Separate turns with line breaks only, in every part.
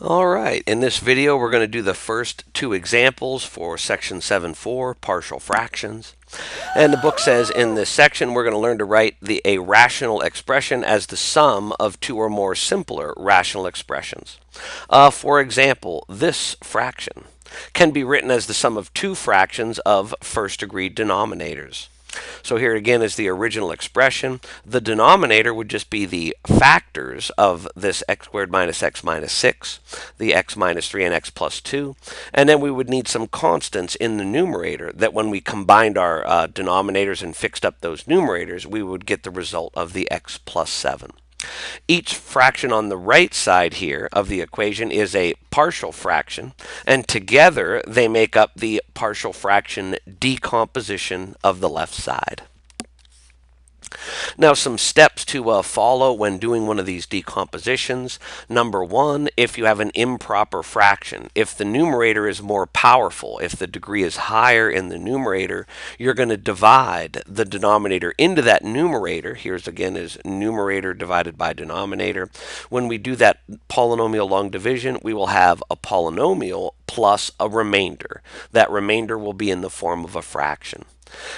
All right, in this video we're going to do the first two examples for section 7.4, partial fractions. And the book says in this section we're going to learn to write a rational expression as the sum of two or more simpler rational expressions. For example, this fraction can be written as the sum of two fractions of first-degree denominators. So here again is the original expression. The denominator would just be the factors of this x squared minus x minus 6, the x minus 3 and x plus 2. And then we would need some constants in the numerator that when we combined our denominators and fixed up those numerators, we would get the result of the x plus 7. Each fraction on the right side here of the equation is a partial fraction, and together they make up the partial fraction decomposition of the left side. Now, some steps to follow when doing one of these decompositions. Number one, if you have an improper fraction, if the numerator is more powerful, if the degree is higher in the numerator, you're going to divide the denominator into that numerator. Here's again is numerator divided by denominator. When we do that polynomial long division, we will have a polynomial plus a remainder. That remainder will be in the form of a fraction.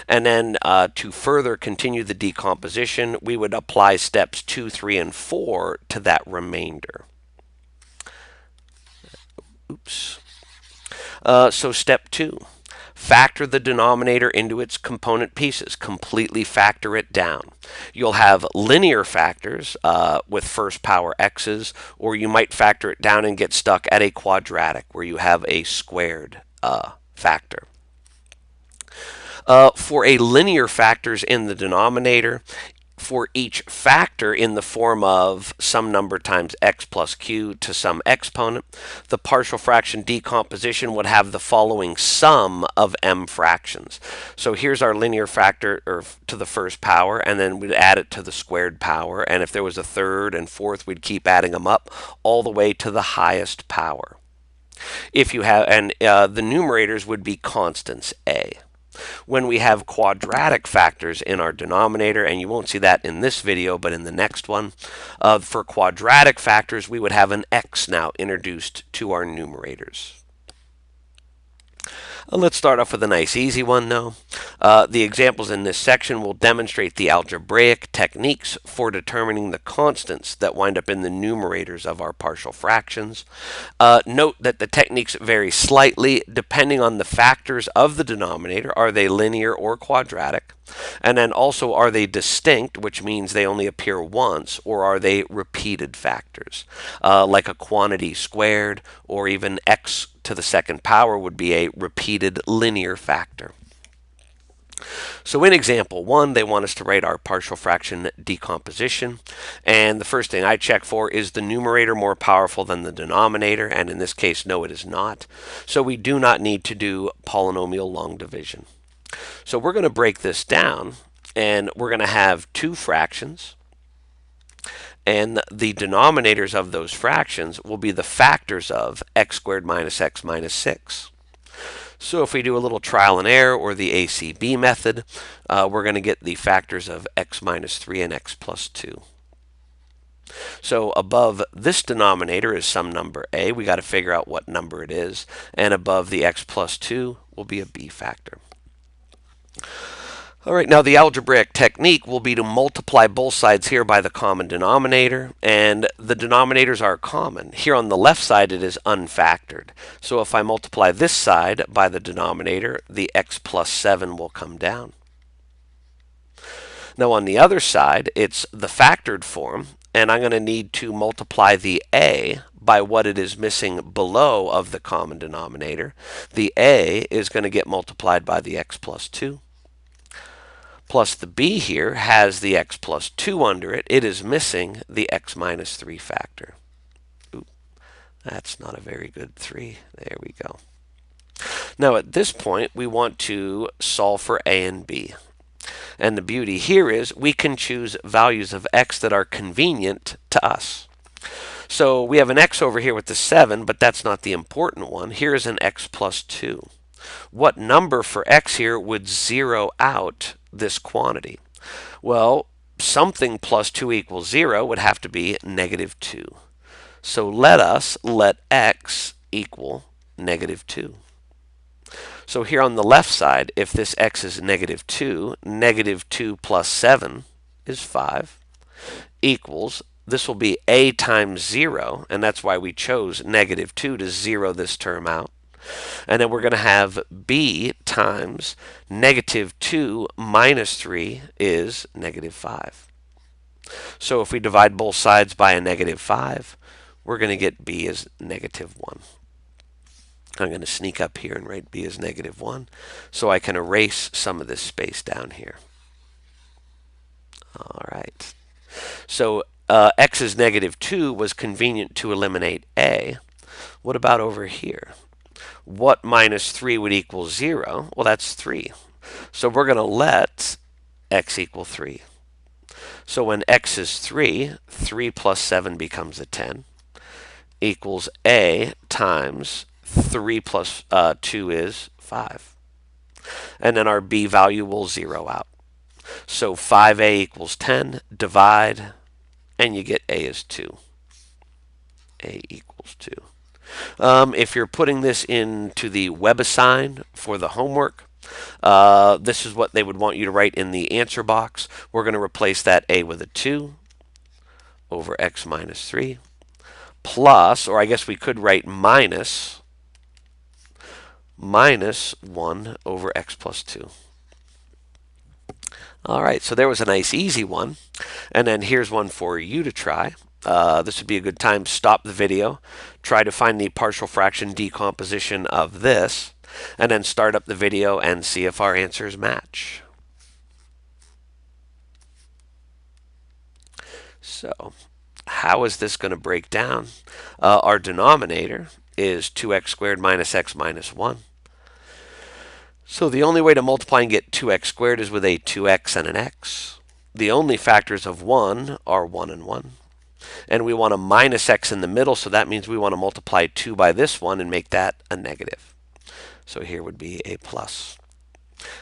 And then to further continue the decomposition, we would apply steps 2, 3, and 4 to that remainder. Oops. So step 2. Factor the denominator into its component pieces. Completely factor it down. You'll have linear factors with first power x's, or you might factor it down and get stuck at a quadratic where you have a squared factor. For a linear factors in the denominator, for each factor in the form of some number times x plus q to some exponent, the partial fraction decomposition would have the following sum of m fractions. So here's our linear factor to the first power, and then we'd add it to the squared power, and if there was a third and fourth, we'd keep adding them up all the way to the highest power. If you have, and the numerators would be constants a. When we have quadratic factors in our denominator, and you won't see that in this video, but in the next one, for quadratic factors, we would have an x now introduced to our numerators. Let's start off with a nice easy one, though. The examples in this section will demonstrate the algebraic techniques for determining the constants that wind up in the numerators of our partial fractions. Note that the techniques vary slightly depending on the factors of the denominator. Are they linear or quadratic? And then also, are they distinct, which means they only appear once, or are they repeated factors? Like a quantity squared, or even x to the second power would be a repeated linear factor. So in example 1, they want us to write our partial fraction decomposition. And the first thing I check for is the numerator more powerful than the denominator. And in this case, no, it is not. So we do not need to do polynomial long division. So we're going to break this down, and we're going to have two fractions. And the denominators of those fractions will be the factors of x squared minus x minus 6. So if we do a little trial and error, or the ACB method, we're going to get the factors of x minus 3 and x plus 2. So above this denominator is some number a. We got to figure out what number it is. And above the x plus 2 will be a b factor. All right, now the algebraic technique will be to multiply both sides here by the common denominator, and the denominators are common. Here on the left side it is unfactored. So if I multiply this side by the denominator, the x plus 7 will come down. Now on the other side, it's the factored form, and I'm going to need to multiply the a by what it is missing below of the common denominator. The a is going to get multiplied by the x plus 2. Plus the b here has the x plus 2 under it. It is missing the x minus 3 factor. Ooh, that's not a very good 3. There we go. Now at this point, we want to solve for a and b. And the beauty here is we can choose values of x that are convenient to us. So we have an x over here with the 7, but that's not the important one. Here is an x plus 2. What number for x here would zero out this quantity? Well, something plus 2 equals 0 would have to be negative 2. So let x equal negative 2. So here on the left side, if this x is negative 2, negative 2 plus 7 is 5, equals, this will be a times 0, and that's why we chose negative 2 to zero this term out. And then we're going to have b times negative 2 minus 3 is negative 5. So if we divide both sides by a negative 5, we're going to get b as negative 1. I'm going to sneak up here and write b as negative 1 so I can erase some of this space down here. All right. So x is negative 2 was convenient to eliminate a. What about over here? What minus 3 would equal 0? Well, that's 3. So we're going to let x equal 3. So when x is 3, 3 plus 7 becomes a 10, equals a times 3 plus 2 is 5. And then our b value will 0 out. So 5a equals 10, divide, and you get a is 2. A equals 2. If you're putting this into the WebAssign for the homework, this is what they would want you to write in the answer box. We're going to replace that a with a 2 over x minus 3 plus, or I guess we could write minus 1 over x plus 2. All right, so there was a nice easy one. And then here's one for you to try. This would be a good time to stop the video, try to find the partial fraction decomposition of this, and then start up the video and see if our answers match. So how is this going to break down? Our denominator is 2x squared minus x minus 1. So the only way to multiply and get 2x squared is with a 2x and an x. The only factors of 1 are 1 and 1. And we want a minus x in the middle, so that means we want to multiply 2 by this one and make that a negative. So here would be a plus.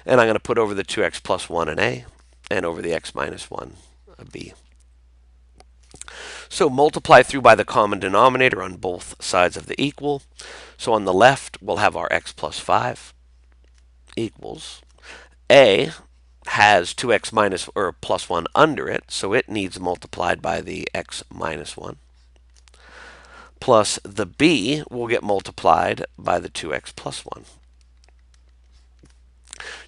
And I'm going to put over the 2x plus 1 an a, and over the x minus 1 a b. So multiply through by the common denominator on both sides of the equal. So on the left, we'll have our x plus 5 equals a has 2x minus or plus 1 under it, so it needs multiplied by the x minus 1. Plus the b will get multiplied by the 2x plus 1.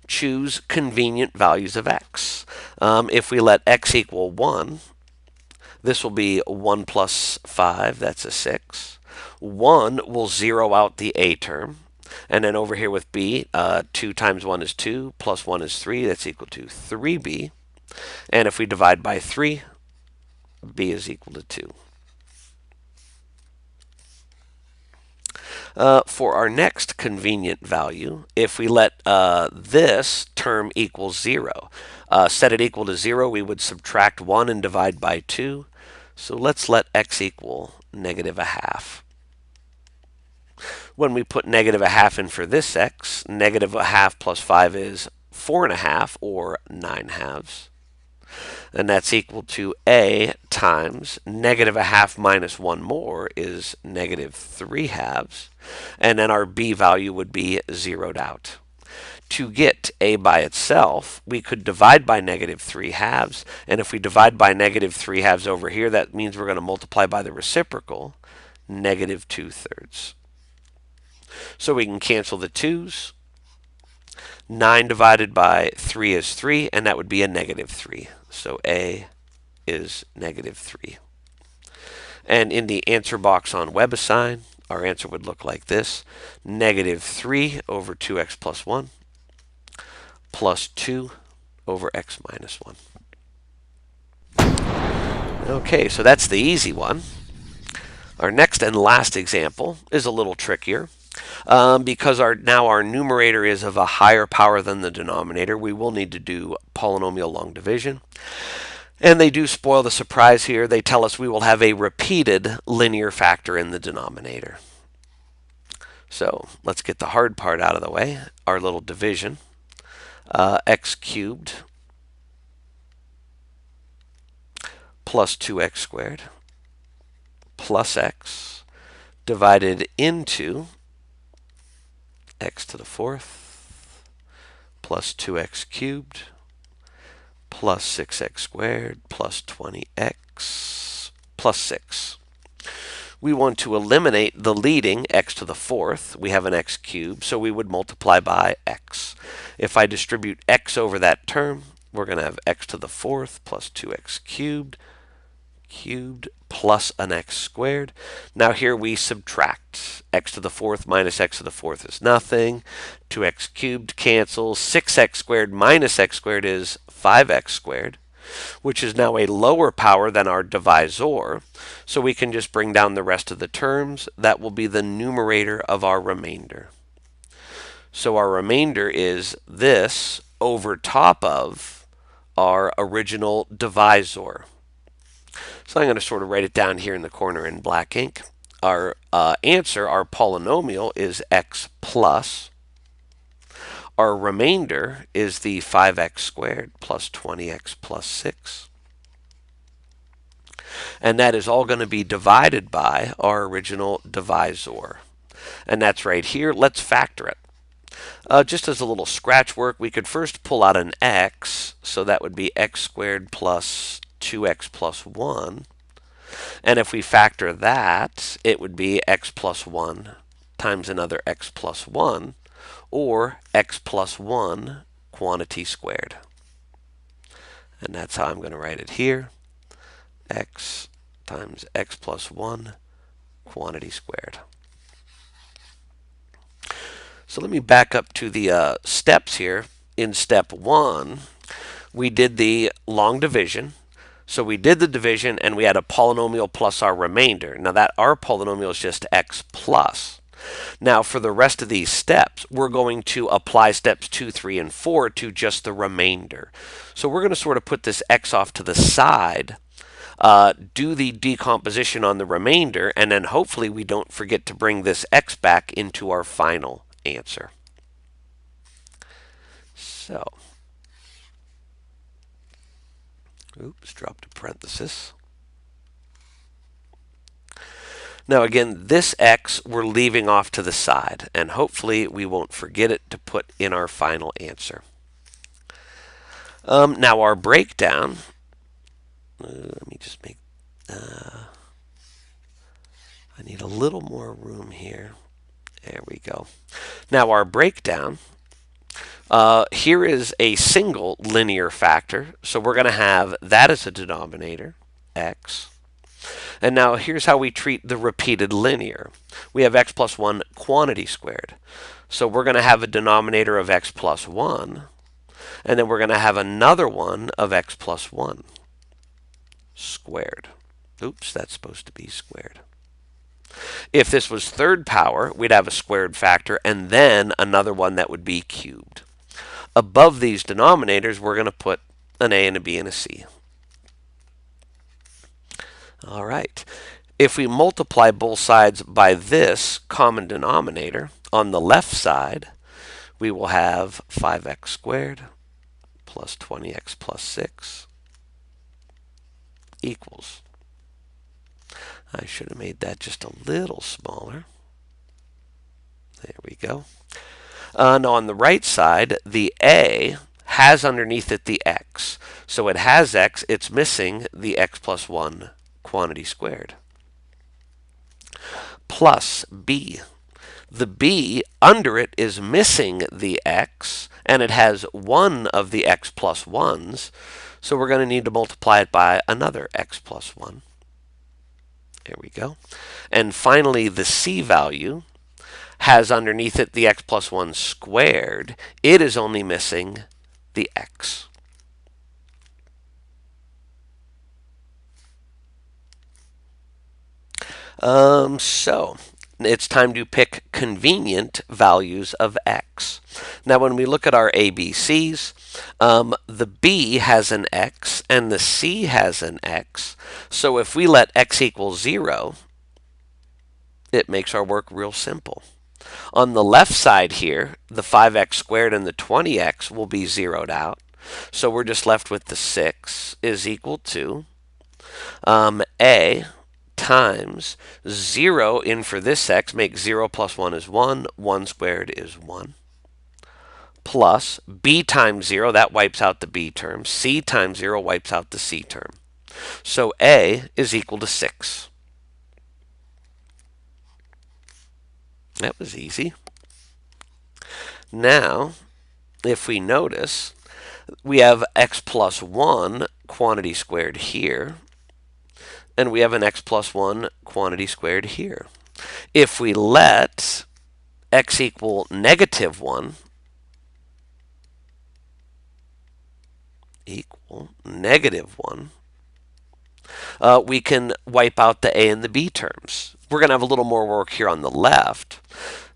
Choose convenient values of x. If we let x equal 1, this will be 1 plus 5, that's a 6. 1 will zero out the a term. And then over here with b, 2 times 1 is 2, plus 1 is 3, that's equal to 3b. And if we divide by 3, b is equal to 2. For our next convenient value, if we let this term equal 0, set it equal to 0, we would subtract 1 and divide by 2. So let's let x equal negative a half. When we put negative a half in for this x, negative a half plus 5 is 4.5, or 9 halves. And that's equal to a times negative a half minus 1 more is negative 3 halves. And then our b value would be zeroed out. To get a by itself, we could divide by negative 3 halves. And if we divide by negative 3 halves over here, that means we're going to multiply by the reciprocal, negative 2/3. So we can cancel the 2's. 9 divided by 3 is 3, and that would be a negative 3. So a is negative 3. And in the answer box on WebAssign, our answer would look like this. Negative 3 over 2x plus 1 plus 2 over x minus 1. Okay, so that's the easy one. Our next and last example is a little trickier. Because now our numerator is of a higher power than the denominator, we will need to do polynomial long division. And they do spoil the surprise here. They tell us we will have a repeated linear factor in the denominator. So let's get the hard part out of the way, our little division. X cubed plus 2x squared plus x divided into x to the fourth plus 2x cubed plus 6x squared plus 20x plus 6. We want to eliminate the leading x to the fourth. We have an x cubed, so we would multiply by x. If I distribute x over that term, we're going to have x to the fourth plus 2x cubed plus an x squared. Now here we subtract. X to the fourth minus x to the fourth is nothing. 2x cubed cancels. 6x squared minus x squared is 5x squared, which is now a lower power than our divisor. So we can just bring down the rest of the terms. That will be the numerator of our remainder. So our remainder is this over top of our original divisor. So I'm going to sort of write it down here in the corner in black ink. Our answer, our polynomial, is x plus. Our remainder is the 5x squared plus 20x plus 6. And that is all going to be divided by our original divisor. And that's right here. Let's factor it. Just as a little scratch work, we could first pull out an x. So that would be x squared plus 2x plus 1. And if we factor that, it would be x plus 1 times another x plus 1, or x plus 1 quantity squared. And that's how I'm going to write it here. X times x plus 1 quantity squared. So let me back up to the steps here. In step 1, we did the long division. So we did the division and we had a polynomial plus our remainder. Now that our polynomial is just x plus. Now for the rest of these steps, we're going to apply steps 2, 3, and 4 to just the remainder. So we're going to sort of put this x off to the side, do the decomposition on the remainder, and then hopefully we don't forget to bring this x back into our final answer. So, oops, dropped a parenthesis. Now again, this x we're leaving off to the side, and hopefully we won't forget it to put in our final answer. Now our breakdown, let me just make, I need a little more room here. There we go. Now our breakdown, here is a single linear factor, so we're going to have that as a denominator, x. And now here's how we treat the repeated linear. We have x plus 1 quantity squared. So we're going to have a denominator of x plus 1, and then we're going to have another one of x plus 1 squared. Oops, that's supposed to be squared. If this was third power, we'd have a squared factor and then another one that would be cubed. Above these denominators, we're going to put an a and a b and a c. All right. If we multiply both sides by this common denominator, on the left side, we will have 5x squared plus 20x plus 6 equals. I should have made that just a little smaller. There we go. Now on the right side, the a has underneath it the x. So it has x, it's missing the x plus 1 quantity squared. Plus b. The b under it is missing the x, and it has one of the x plus 1s, so we're going to need to multiply it by another x plus 1. There we go. And finally, the c value has underneath it the x plus 1 squared. It is only missing the x. So it's time to pick convenient values of x. Now when we look at our ABCs, the b has an x and the c has an x. So if we let x equal 0, it makes our work real simple. On the left side here, the 5x squared and the 20x will be zeroed out. So we're just left with the 6 is equal to a times 0 in for this x makes 0 plus 1 is 1. 1 squared is 1. Plus b times 0, that wipes out the b term. C times 0 wipes out the c term. So a is equal to 6. That was easy. Now, if we notice, we have x plus 1 quantity squared here, and we have an x plus 1 quantity squared here. If we let x equal negative 1, we can wipe out the a and the b terms. We're going to have a little more work here on the left.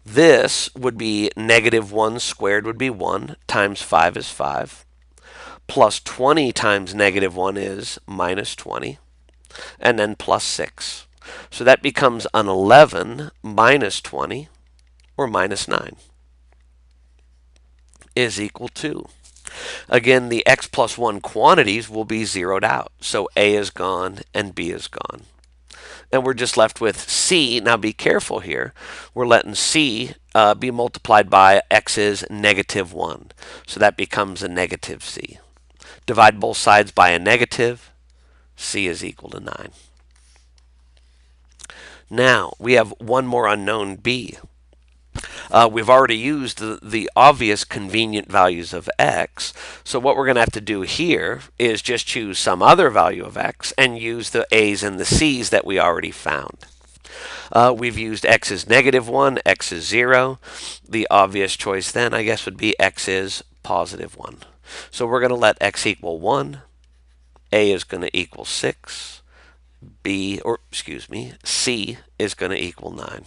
This would be negative 1 squared would be 1 times 5 is 5. Plus 20 times negative 1 is minus 20. And then plus 6. So that becomes an 11 minus 20, or minus 9, is equal to. Again, the x plus 1 quantities will be zeroed out. So a is gone and b is gone. And we're just left with c. Now be careful here. We're letting c be multiplied by x's negative 1. So that becomes a negative c. Divide both sides by a negative. C is equal to 9. Now, we have one more unknown, b. We've already used the obvious convenient values of x. So what we're going to have to do here is just choose some other value of x and use the a's and the c's that we already found. We've used x is negative 1, x is 0. The obvious choice then, I guess, would be x is positive 1. So we're going to let x equal 1. A is going to equal 6. C is going to equal 9.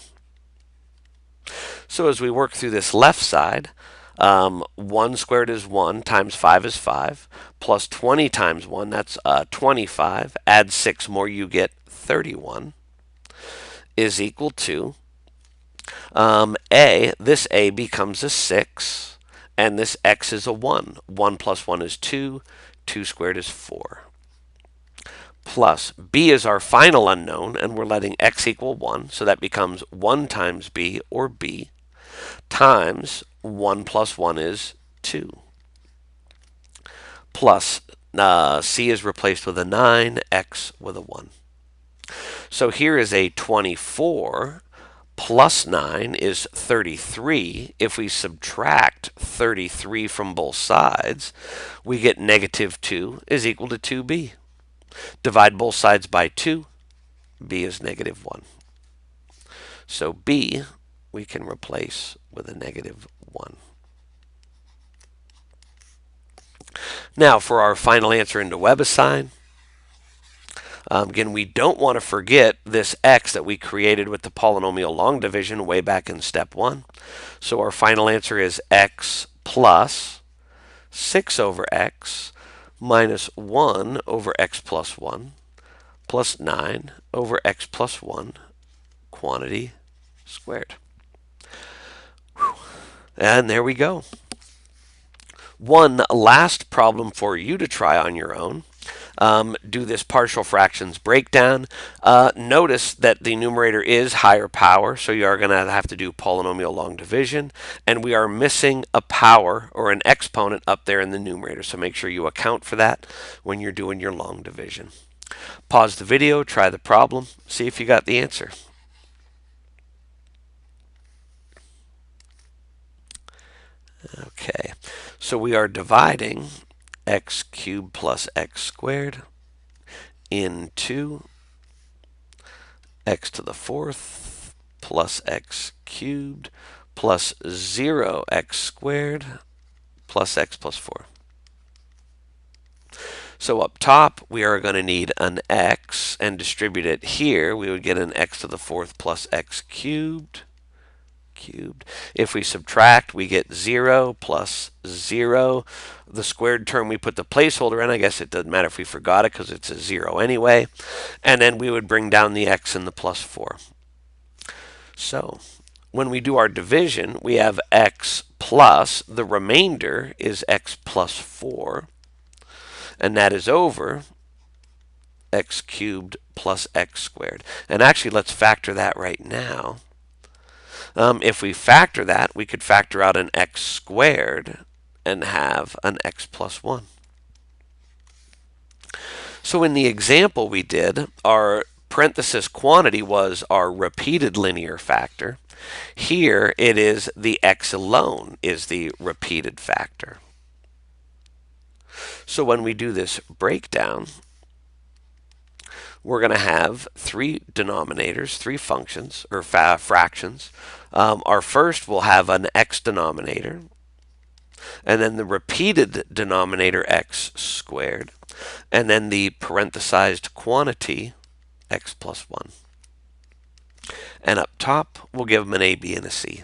So as we work through this left side, 1 squared is 1 times 5 is 5. Plus 20 times 1, that's 25. Add 6 more, you get 31. Is equal to this a becomes a 6. And this x is a 1. 1 plus 1 is 2. 2 squared is 4. Plus b is our final unknown, and we're letting x equal 1. So that becomes 1 times b, or b, times 1 plus 1 is 2. Plus c is replaced with a 9, x with a 1. So here is a 24 plus 9 is 33. If we subtract 33 from both sides, we get negative 2 is equal to 2b. Divide both sides by 2. B is negative 1. So b we can replace with a negative 1. Now for our final answer into WebAssign. Again, we don't want to forget this x that we created with the polynomial long division way back in step 1. So our final answer is x plus 6 over x minus 1 over x plus 1 plus 9 over x plus 1 quantity squared. Whew. And there we go. One last problem for you to try on your own. Do this partial fractions breakdown. Notice that the numerator is higher power, so you are going to have to do polynomial long division, and we are missing a power or an exponent up there in the numerator, so make sure you account for that when you're doing your long division. Pause the video, try the problem, see if you got the answer. Okay, so we are dividing x cubed plus x squared into x to the 4th plus x cubed plus 0x squared plus x plus 4. So up top, we are going to need an x and distribute it here. We would get an x to the 4th plus x cubed. If we subtract, we get 0 plus 0. The squared term, we put the placeholder in. I guess it doesn't matter if we forgot it because it's a 0 anyway. And then we would bring down the x and the plus 4. So when we do our division, we have x plus, the remainder is x plus 4. And that is over x cubed plus x squared. And actually, let's factor that right now. If we factor that, we could factor out an x squared and have an x plus 1. So in the example we did, our parenthesis quantity was our repeated linear factor. Here it is the x alone is the repeated factor. So when we do this breakdown, we're going to have three denominators, three functions, or fractions. Our first will have an x denominator, and then the repeated denominator x squared, and then the parenthesized quantity x plus 1. And up top, we'll give them an a, b, and a c.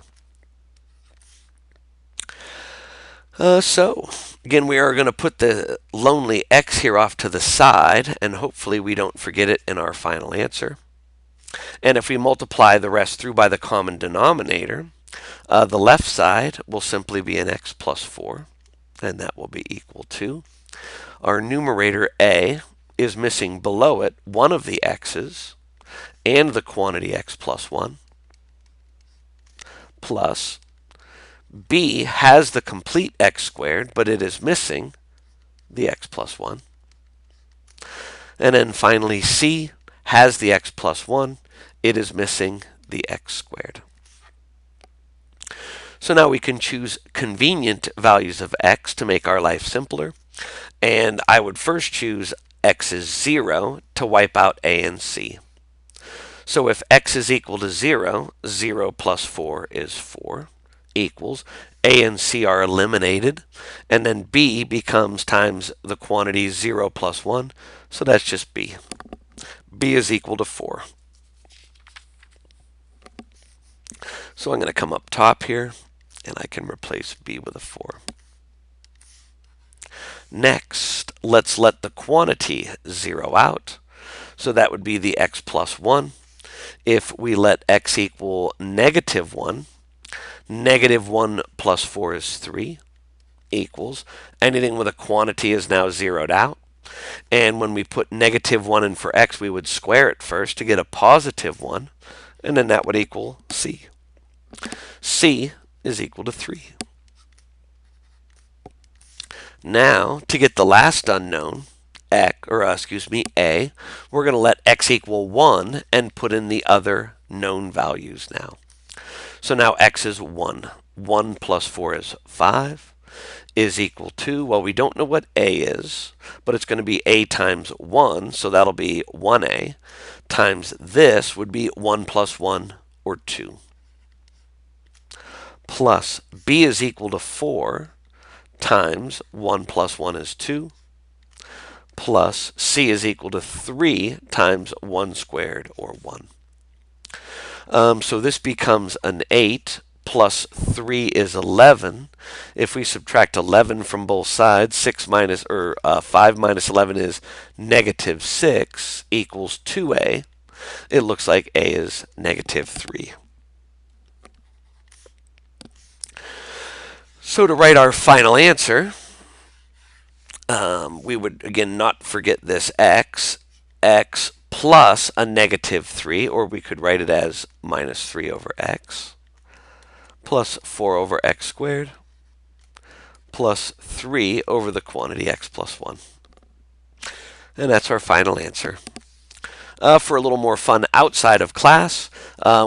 So, again, we are going to put the lonely x here off to the side, and hopefully we don't forget it in our final answer. And if we multiply the rest through by the common denominator, the left side will simply be an x plus 4, and that will be equal to our numerator a is missing below it one of the x's and the quantity x plus 1, plus b has the complete x squared, but it is missing the x plus 1. And then finally, c has the x plus 1. It is missing the x squared. So now we can choose convenient values of x to make our life simpler. And I would first choose x is 0 to wipe out a and c. So if x is equal to 0, 0 plus 4 is 4. Equals a and c are eliminated, and then b becomes times the quantity 0 plus 1, so that's just b. b is equal to 4. So I'm going to come up top here, and I can replace b with a 4. Next, let's let the quantity 0 out, so that would be the x plus 1. If we let x equal negative 1, negative 1 plus 4 is 3, equals anything with a quantity is now zeroed out. And when we put negative 1 in for x, we would square it first to get a positive 1, and then that would equal c. c is equal to 3. Now, to get the last unknown, a, we're going to let x equal 1 and put in the other known values now. So now x is 1. 1 plus 4 is 5 is equal to, well, we don't know what a is, but it's going to be a times 1, so that'll be 1a, times this would be 1 plus 1, or 2. Plus b is equal to 4 times 1 plus 1 is 2, plus c is equal to 3 times 1 squared, or 1. So this becomes an 8 plus 3 is 11. If we subtract 11 from both sides, 5 minus 11 is negative 6 equals 2a. It looks like a is negative 3. So to write our final answer, we would again not forget this x plus a negative 3, or we could write it as minus 3 over x, plus 4 over x squared, plus 3 over the quantity x plus 1. And that's our final answer. For a little more fun outside of class,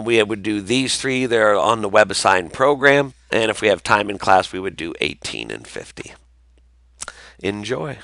we would do these three. They're on the WebAssign program. And if we have time in class, we would do 18 and 50. Enjoy.